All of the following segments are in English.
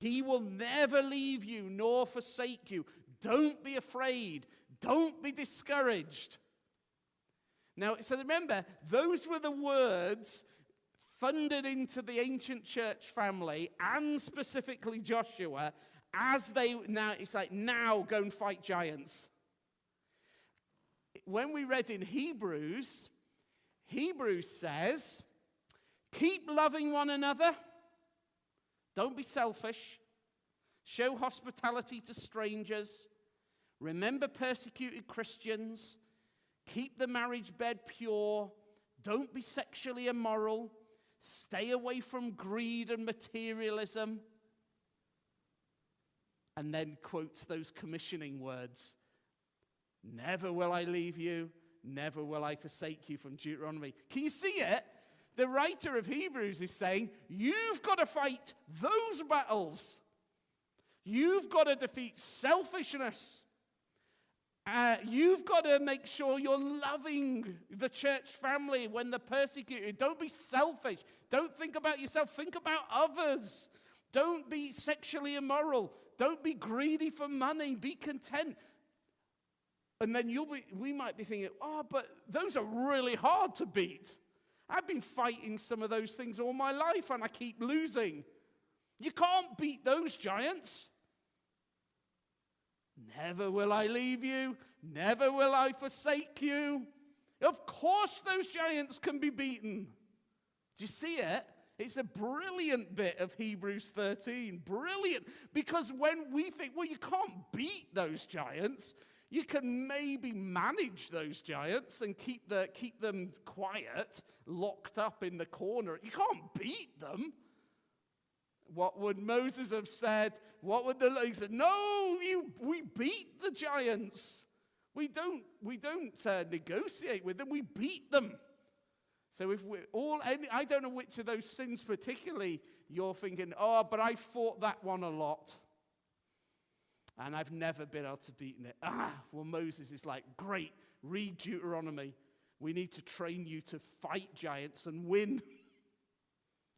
He will never leave you nor forsake you. Don't be afraid. Don't be discouraged. Now, so remember, those were the words funded into the ancient church family, and specifically Joshua, as it's like, now go and fight giants. When we read in Hebrews says, keep loving one another. Don't be selfish. Show hospitality to strangers. Remember persecuted Christians. Keep the marriage bed pure. Don't be sexually immoral. Stay away from greed and materialism. And then quotes those commissioning words. Never will I leave you. Never will I forsake you, from Deuteronomy. Can you see it? The writer of Hebrews is saying, you've got to fight those battles. You've got to defeat selfishness. You've got to make sure you're loving the church family when they're persecuted. Don't be selfish. Don't think about yourself. Think about others. Don't be sexually immoral. Don't be greedy for money. Be content. And then we might be thinking, but those are really hard to beat. I've been fighting some of those things all my life, and I keep losing. You can't beat those giants. Never will I leave you. Never will I forsake you. Of course those giants can be beaten. Do you see it? It's a brilliant bit of Hebrews 13. Brilliant. Because when we think, well, you can't beat those giants, you can maybe manage those giants and keep them quiet, locked up in the corner. You can't beat them. What would Moses have said? What would he said? No, we beat the giants. We don't negotiate with them. We beat them. So if we're I don't know which of those sins particularly you're thinking, but I fought that one a lot. And I've never been able to beat it. Well, Moses is like, great, read Deuteronomy. We need to train you to fight giants and win.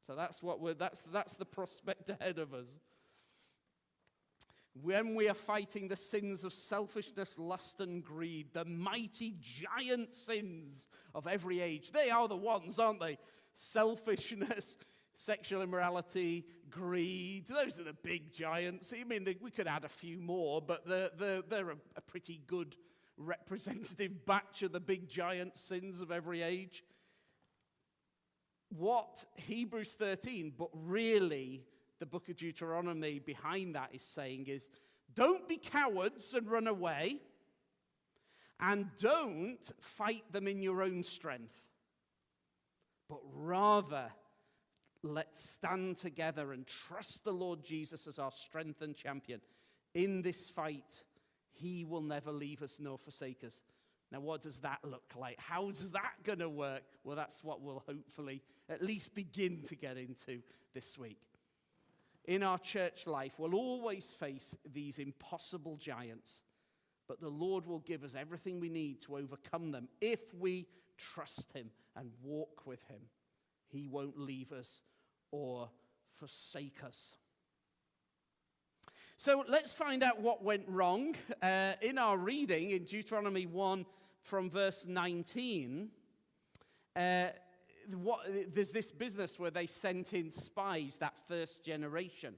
So that's the prospect ahead of us. When we are fighting the sins of selfishness, lust, and greed, the mighty giant sins of every age, they are the ones, aren't they? Selfishness, sexual immorality, greed, those are the big giants. I mean, we could add a few more, but they're a pretty good representative batch of the big giant sins of every age. What Hebrews 13, but really the book of Deuteronomy behind that is saying is, don't be cowards and run away, and don't fight them in your own strength, but rather let's stand together and trust the Lord Jesus as our strength and champion. In this fight, he will never leave us nor forsake us. Now, what does that look like? How is that going to work? Well, that's what we'll hopefully at least begin to get into this week. In our church life, we'll always face these impossible giants, but the Lord will give us everything we need to overcome them if we trust him and walk with him. He won't leave us or forsake us. So let's find out what went wrong. In our reading in Deuteronomy 1 from verse 19, there's this business where they sent in spies, that first generation.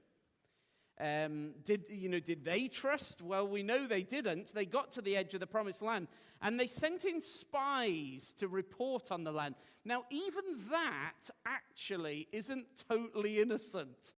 Did they trust? Well, we know they didn't. They got to the edge of the promised land, and they sent in spies to report on the land. Now, even that actually isn't totally innocent.